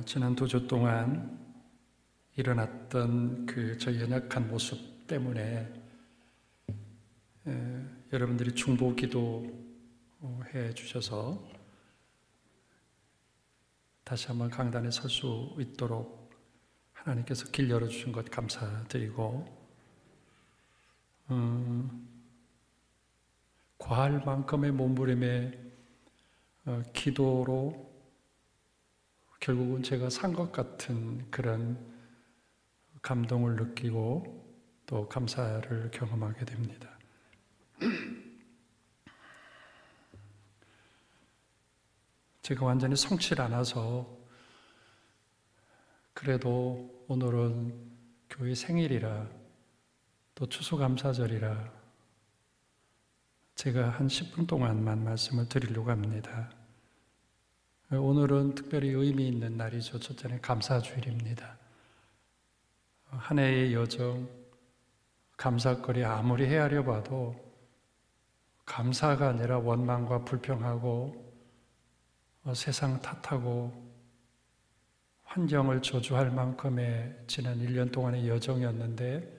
지난 2주 동안 일어났던 저 연약한 모습 때문에 여러분들이 중보 기도해 주셔서 다시 한번 강단에 설 수 있도록 하나님께서 길 열어주신 것 감사드리고, 과할 만큼의 몸부림의 기도로 결국은 제가 산 것 같은 그런 감동을 느끼고 또 감사를 경험하게 됩니다. 제가 완전히 성취를 않아서 그래도 오늘은 교회 생일이라 또 추수감사절이라 제가 한 10분 동안만 말씀을 드리려고 합니다. 오늘은 특별히 의미 있는 날이죠. 첫째는 감사주일입니다. 한 해의 여정, 감사거리 아무리 헤아려 봐도 감사가 아니라 원망과 불평하고 세상 탓하고 환경을 저주할 만큼의 지난 1년 동안의 여정이었는데,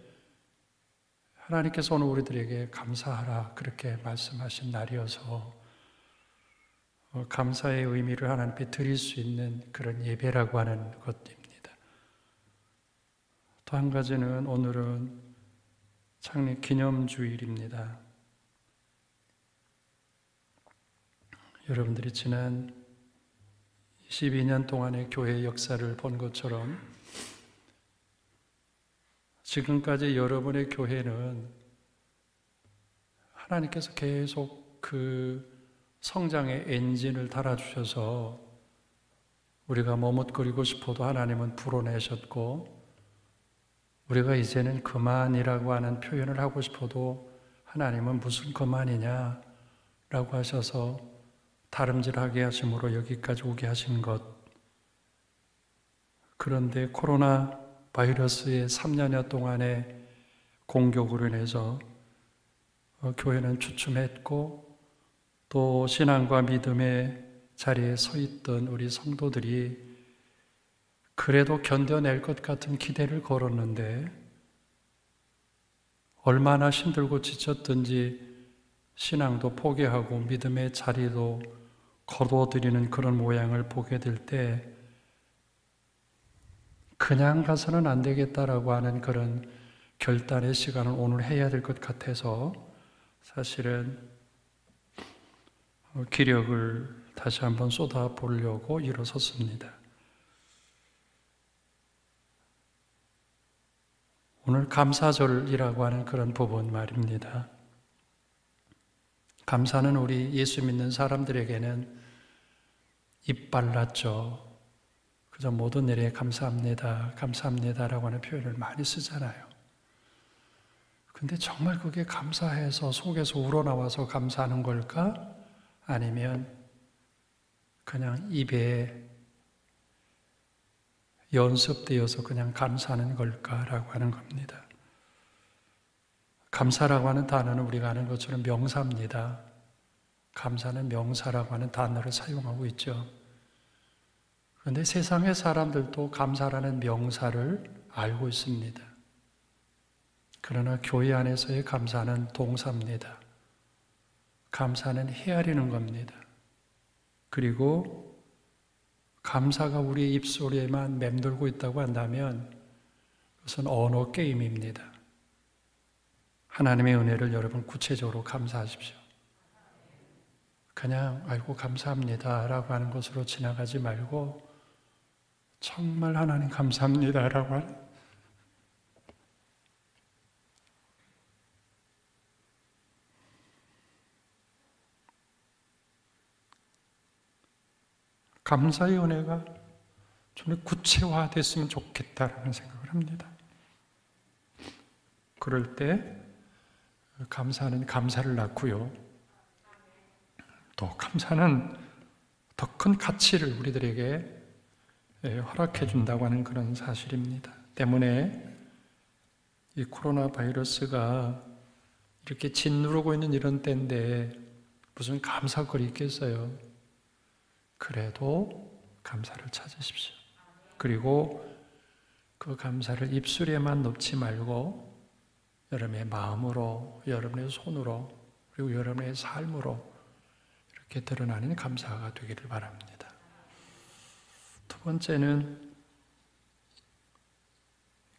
하나님께서 오늘 우리들에게 감사하라 그렇게 말씀하신 날이어서 감사의 의미를 하나님께 드릴 수 있는 그런 예배라고 하는 것입니다. 또 한 가지는 오늘은 창립 기념주일입니다. 여러분들이 지난 22년 동안의 교회 역사를 본 것처럼 지금까지 여러분의 교회는 하나님께서 계속 그 성장의 엔진을 달아주셔서 우리가 머뭇거리고 싶어도 하나님은 불어내셨고, 우리가 이제는 그만이라고 하는 표현을 하고 싶어도 하나님은 무슨 그만이냐 라고 하셔서 다름질하게 하심으로 여기까지 오게 하신 것. 그런데 코로나 바이러스의 3년여 동안의 공격으로 인해서 교회는 주춤했고, 또 신앙과 믿음의 자리에 서 있던 우리 성도들이 그래도 견뎌낼 것 같은 기대를 걸었는데, 얼마나 힘들고 지쳤든지 신앙도 포기하고 믿음의 자리도 거둬들이는 그런 모양을 보게 될 때 그냥 가서는 안 되겠다라고 하는 그런 결단의 시간을 오늘 해야 될 것 같아서 사실은 기력을 다시 한번 쏟아보려고 일어섰습니다. 오늘 감사절이라고 하는 그런 부분 말입니다. 감사는 우리 예수 믿는 사람들에게는 입 발랐죠. 그저 모든 일에 감사합니다, 감사합니다라고 하는 표현을 많이 쓰잖아요. 근데 정말 그게 감사해서 속에서 우러나와서 감사하는 걸까? 아니면 그냥 입에 연습되어서 그냥 감사하는 걸까라고 하는 겁니다. 감사라고 하는 단어는 우리가 아는 것처럼 명사입니다. 감사는 명사라고 하는 단어를 사용하고 있죠. 그런데 세상의 사람들도 감사라는 명사를 알고 있습니다. 그러나 교회 안에서의 감사는 동사입니다. 감사는 헤아리는 겁니다. 그리고 감사가 우리의 입속에만 맴돌고 있다고 한다면 그것은 언어 게임입니다. 하나님의 은혜를 여러분 구체적으로 감사하십시오. 그냥 아이고 감사합니다 라고 하는 것으로 지나가지 말고 정말 하나님 감사합니다 라고 하는, 감사의 은혜가 좀 구체화됐으면 좋겠다라는 생각을 합니다. 그럴 때 감사는 감사를 낳고요, 또 감사는 더 큰 가치를 우리들에게 허락해 준다고 하는 그런 사실입니다. 때문에 이 코로나 바이러스가 이렇게 짓누르고 있는 이런 때인데 무슨 감사거리 있겠어요? 그래도 감사를 찾으십시오. 그리고 그 감사를 입술에만 넣지 말고 여러분의 마음으로, 여러분의 손으로, 그리고 여러분의 삶으로 이렇게 드러나는 감사가 되기를 바랍니다. 두 번째는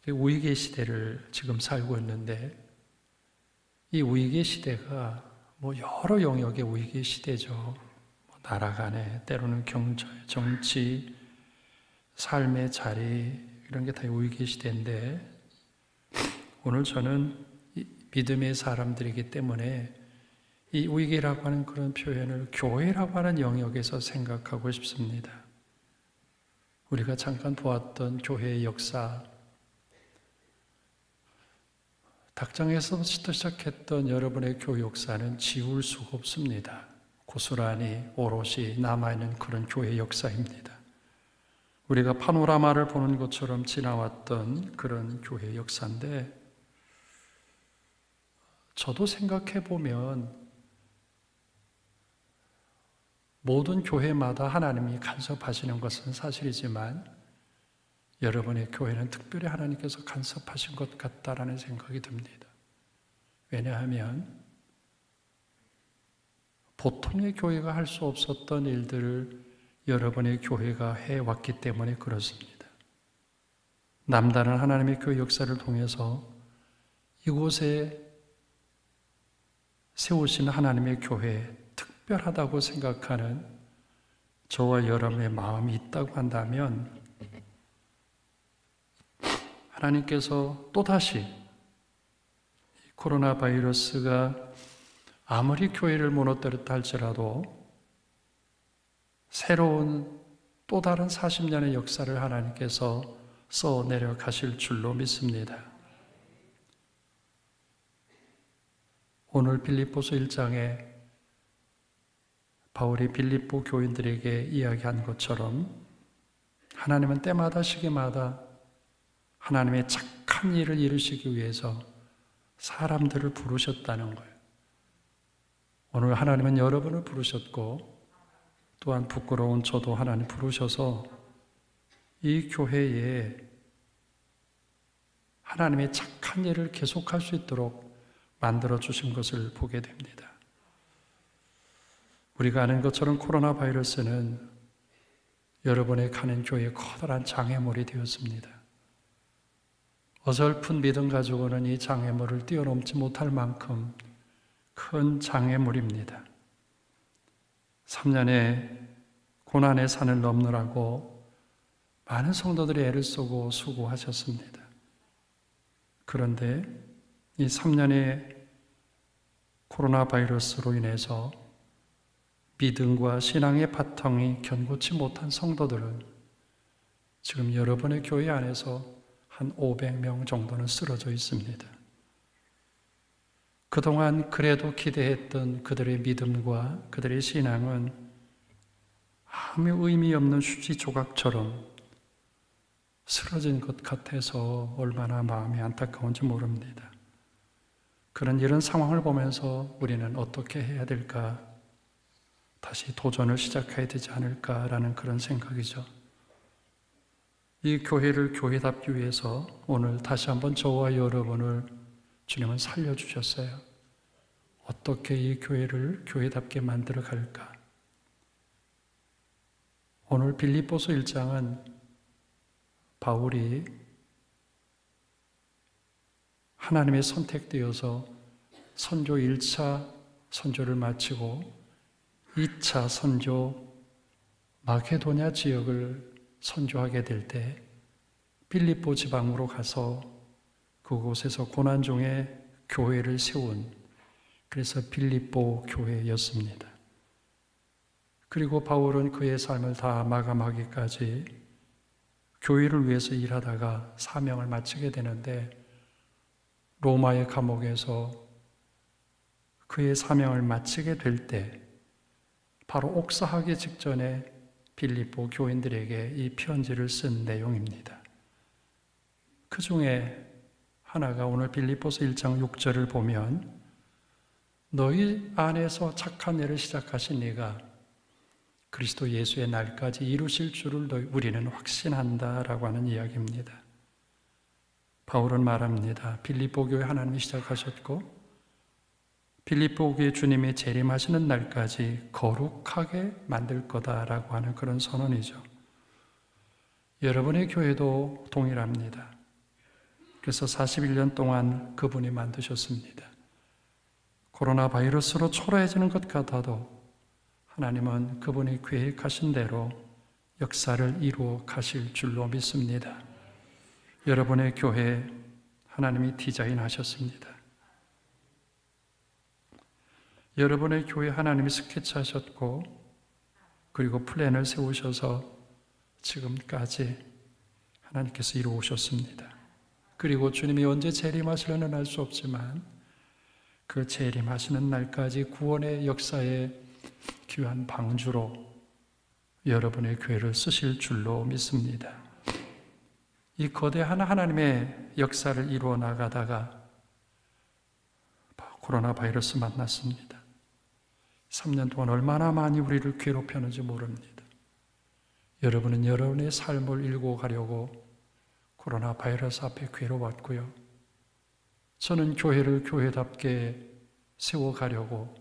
위기 시대를 지금 살고 있는데, 이 위기 시대가 여러 영역의 위기 시대죠. 나라 간에, 때로는 경제, 정치, 삶의 자리, 이런 게 다 위기 시대인데, 오늘 저는 믿음의 사람들이기 때문에 이 위기라고 하는 그런 표현을 교회라고 하는 영역에서 생각하고 싶습니다. 우리가 잠깐 보았던 교회의 역사, 닭장에서부터 시작했던 여러분의 교회 역사는 지울 수가 없습니다. 고스란히 오롯이 남아있는 그런 교회 역사입니다. 우리가 파노라마를 보는 것처럼 지나왔던 그런 교회 역사인데, 저도 생각해 보면 모든 교회마다 하나님이 간섭하시는 것은 사실이지만 여러분의 교회는 특별히 하나님께서 간섭하신 것 같다라는 생각이 듭니다. 왜냐하면 보통의 교회가 할 수 없었던 일들을 여러분의 교회가 해왔기 때문에 그렇습니다. 남다른 하나님의 교회 역사를 통해서 이곳에 세우신 하나님의 교회, 특별하다고 생각하는 저와 여러분의 마음이 있다고 한다면 하나님께서 또다시 코로나 바이러스가 아무리 교회를 무너뜨렸다 할지라도 새로운 또 다른 40년의 역사를 하나님께서 써내려 가실 줄로 믿습니다. 오늘 빌립보서 1장에 바울이 빌립보 교인들에게 이야기한 것처럼 하나님은 때마다 시기마다 하나님의 착한 일을 이루시기 위해서 사람들을 부르셨다는 거예요. 오늘 하나님은 여러분을 부르셨고 또한 부끄러운 저도 하나님 부르셔서 이 교회에 하나님의 착한 일을 계속할 수 있도록 만들어 주신 것을 보게 됩니다. 우리가 아는 것처럼 코로나 바이러스는 여러분의 가는 교회에 커다란 장애물이 되었습니다. 어설픈 믿음 가지고는 이 장애물을 뛰어넘지 못할 만큼 큰 장애물입니다. 3년의 고난의 산을 넘느라고 많은 성도들이 애를 쓰고 수고하셨습니다. 그런데 이 3년의 코로나 바이러스로 인해서 믿음과 신앙의 바탕이 견고치 못한 성도들은 지금 여러분의 교회 안에서 한 500명 정도는 쓰러져 있습니다. 그동안 그래도 기대했던 그들의 믿음과 그들의 신앙은 아무 의미 없는 휴지 조각처럼 쓰러진 것 같아서 얼마나 마음이 안타까운지 모릅니다. 이런 상황을 보면서 우리는 어떻게 해야 될까? 다시 도전을 시작해야 되지 않을까라는 그런 생각이죠. 이 교회를 교회답기 위해서 오늘 다시 한번 저와 여러분을 주님은 살려주셨어요. 어떻게 이 교회를 교회답게 만들어 갈까? 오늘 빌립보서 1장은 바울이 하나님의 선택되어서 선조 1차 선조를 마치고 2차 선조 마케도냐 지역을 선조하게 될 때 빌립보 지방으로 가서 그곳에서 고난 중에 교회를 세운, 그래서 빌립보 교회였습니다. 그리고 바울은 그의 삶을 다 마감하기까지 교회를 위해서 일하다가 사명을 마치게 되는데 로마의 감옥에서 그의 사명을 마치게 될 때 바로 옥사하기 직전에 빌립보 교인들에게 이 편지를 쓴 내용입니다. 그 중에 하나가 오늘 빌립보서 1장 6절을 보면 너희 안에서 착한 일을 시작하신 이가 그리스도 예수의 날까지 이루실 줄을 우리는 확신한다라고 하는 이야기입니다. 바울은 말합니다. 빌립보 교회 하나님이 시작하셨고 빌립보 교회 주님이 재림하시는 날까지 거룩하게 만들 거다라고 하는 그런 선언이죠. 여러분의 교회도 동일합니다. 그래서 41년 동안 그분이 만드셨습니다. 코로나 바이러스로 초라해지는 것 같아도 하나님은 그분이 계획하신 대로 역사를 이루어 가실 줄로 믿습니다. 여러분의 교회 하나님이 디자인하셨습니다. 여러분의 교회 하나님이 스케치하셨고 그리고 플랜을 세우셔서 지금까지 하나님께서 이루어오셨습니다. 그리고 주님이 언제 재림하시려는 알 수 없지만 그 재림하시는 날까지 구원의 역사에 귀한 방주로 여러분의 교회를 쓰실 줄로 믿습니다. 이 거대한 하나님의 역사를 이루어 나가다가 코로나 바이러스 만났습니다. 3년 동안 얼마나 많이 우리를 괴롭혔는지 모릅니다. 여러분은 여러분의 삶을 일고 가려고 코로나 바이러스 앞에 괴로웠고요. 저는 교회를 교회답게 세워가려고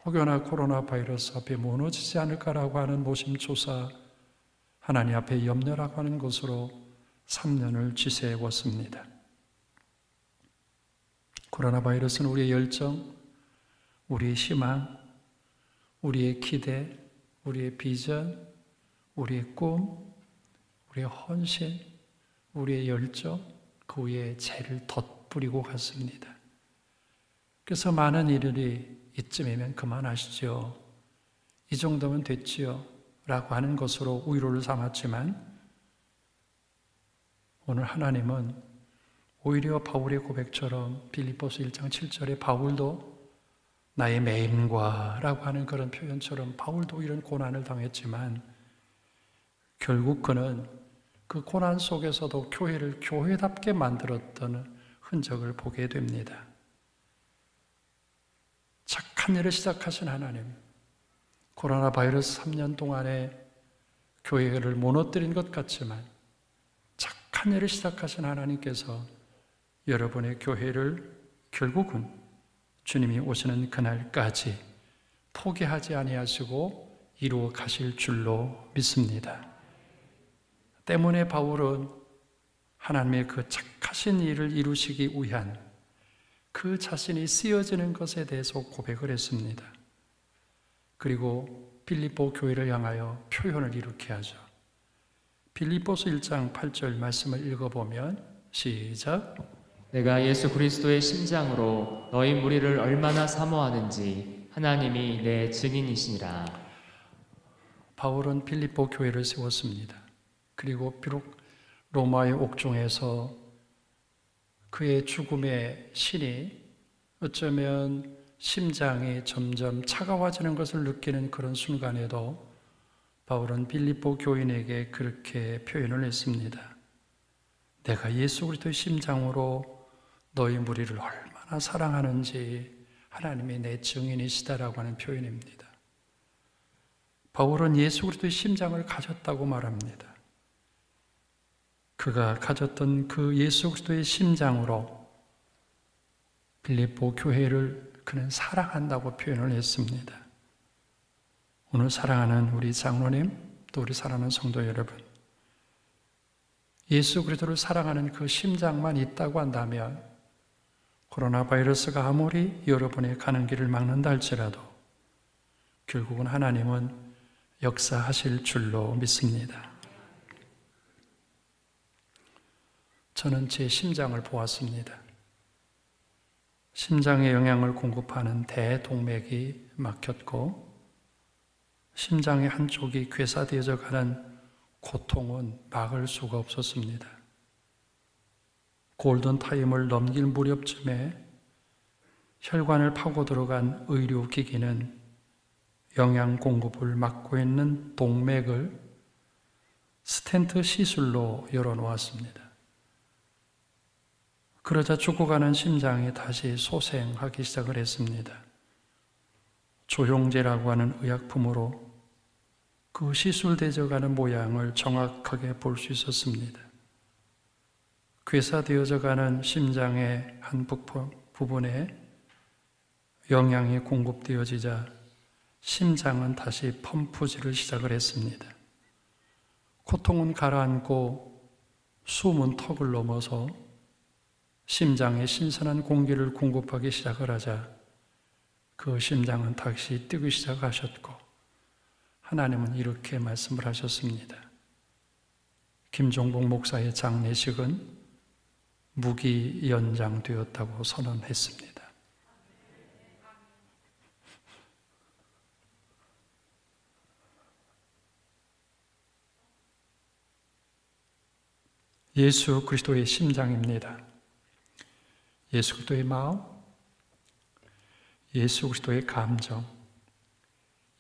혹여나 코로나 바이러스 앞에 무너지지 않을까라고 하는 노심초사 하나님 앞에 염려라고 하는 것으로 3년을 지새웠습니다. 코로나 바이러스는 우리의 열정, 우리의 희망, 우리의 기대, 우리의 비전, 우리의 꿈, 우리의 헌신, 우리의 열정, 그 위에 죄를 덧뿌리고 갔습니다. 그래서 많은 일들이 이쯤이면 그만하시죠. 이 정도면 됐지요. 라고 하는 것으로 위로를 삼았지만 오늘 하나님은 오히려 바울의 고백처럼 빌립보서 1장 7절에 바울도 나의 매임과 라고 하는 그런 표현처럼 바울도 이런 고난을 당했지만 결국 그는 그 고난 속에서도 교회를 교회답게 만들었던 흔적을 보게 됩니다. 착한 일을 시작하신 하나님, 코로나 바이러스 3년 동안에 교회를 무너뜨린 것 같지만 착한 일을 시작하신 하나님께서 여러분의 교회를 결국은 주님이 오시는 그날까지 포기하지 아니하시고 이루어 가실 줄로 믿습니다. 때문에 바울은 하나님의 그 착하신 일을 이루시기 위한 그 자신이 쓰여지는 것에 대해서 고백을 했습니다. 그리고 빌립보 교회를 향하여 표현을 이렇게 하죠. 빌립보서 1장 8절 말씀을 읽어보면 시작. 내가 예수 그리스도의 심장으로 너희 무리를 얼마나 사모하는지 하나님이 내 증인이시니라. 바울은 빌립보 교회를 세웠습니다. 그리고 비록 로마의 옥중에서 그의 죽음의 신이 어쩌면 심장이 점점 차가워지는 것을 느끼는 그런 순간에도 바울은 빌립보 교인에게 그렇게 표현을 했습니다. 내가 예수 그리스도의 심장으로 너희 무리를 얼마나 사랑하는지 하나님이 내 증인이시다라고 하는 표현입니다. 바울은 예수 그리스도의 심장을 가졌다고 말합니다. 그가 가졌던 그 예수 그리스도의 심장으로 빌립보 교회를 그는 사랑한다고 표현을 했습니다. 오늘 사랑하는 우리 장로님, 또 우리 사랑하는 성도 여러분, 예수 그리스도를 사랑하는 그 심장만 있다고 한다면 코로나 바이러스가 아무리 여러분의 가는 길을 막는다 할지라도 결국은 하나님은 역사하실 줄로 믿습니다. 저는 제 심장을 보았습니다. 심장에 영양을 공급하는 대동맥이 막혔고 심장의 한쪽이 괴사되어져 가는 고통은 막을 수가 없었습니다. 골든타임을 넘길 무렵쯤에 혈관을 파고 들어간 의료기기는 영양 공급을 막고 있는 동맥을 스텐트 시술로 열어놓았습니다. 그러자 죽어가는 심장이 다시 소생하기 시작을 했습니다. 조영제라고 하는 의약품으로 그 시술되어가는 모양을 정확하게 볼 수 있었습니다. 괴사되어져가는 심장의 한 부분에 영양이 공급되어지자 심장은 다시 펌프질을 시작을 했습니다. 고통은 가라앉고 숨은 턱을 넘어서 심장에 신선한 공기를 공급하기 시작을 하자 그 심장은 다시 뛰기 시작하셨고, 하나님은 이렇게 말씀을 하셨습니다. 김종복 목사의 장례식은 무기 연장되었다고 선언했습니다. 예수 그리스도의 심장입니다. 예수 그리스도의 마음, 예수 그리스도의 감정,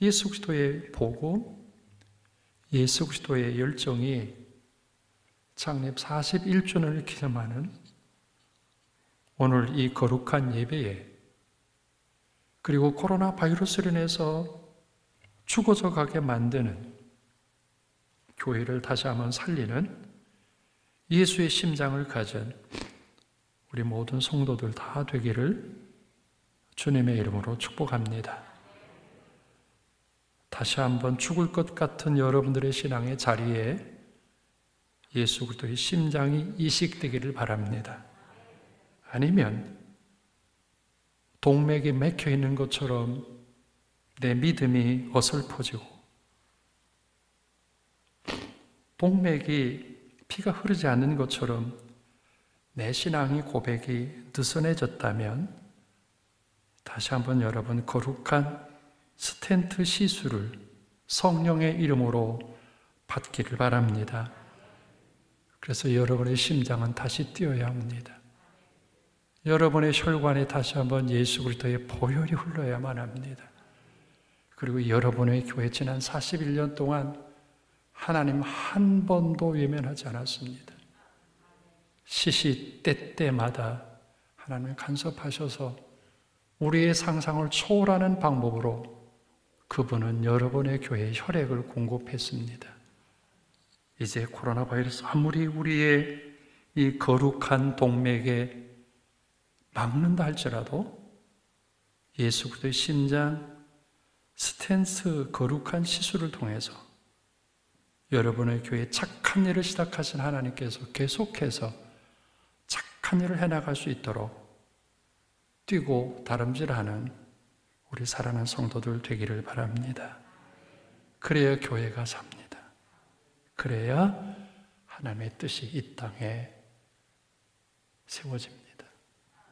예수 그리스도의 복음, 예수 그리스도의 열정이 창립 41주년을 기념하는 오늘 이 거룩한 예배에, 그리고 코로나 바이러스로 인해서 죽어져 가게 만드는 교회를 다시 한번 살리는 예수의 심장을 가진 우리 모든 성도들 다 되기를 주님의 이름으로 축복합니다. 다시 한번 죽을 것 같은 여러분들의 신앙의 자리에 예수 그리스도의 심장이 이식되기를 바랍니다. 아니면 동맥이 막혀 있는 것처럼 내 믿음이 어설퍼지고 동맥이 피가 흐르지 않는 것처럼 내 신앙의 고백이 느슨해졌다면 다시 한번 여러분 거룩한 스텐트 시술을 성령의 이름으로 받기를 바랍니다. 그래서 여러분의 심장은 다시 뛰어야 합니다. 여러분의 혈관에 다시 한번 예수 그리스도의 보혈이 흘러야만 합니다. 그리고 여러분의 교회 지난 41년 동안 하나님 한 번도 외면하지 않았습니다. 시시 때때마다 하나님을 간섭하셔서 우리의 상상을 초월하는 방법으로 그분은 여러분의 교회에 혈액을 공급했습니다. 이제 코로나 바이러스 아무리 우리의 이 거룩한 동맥에 막는다 할지라도 예수 그리스도의 심장 스탠스 거룩한 시술을 통해서 여러분의 교회에 착한 일을 시작하신 하나님께서 계속해서 착한 일을 해나갈 수 있도록 뛰고 다름질하는 우리 사랑하는 성도들 되기를 바랍니다. 그래야 교회가 삽니다. 그래야 하나님의 뜻이 이 땅에 세워집니다.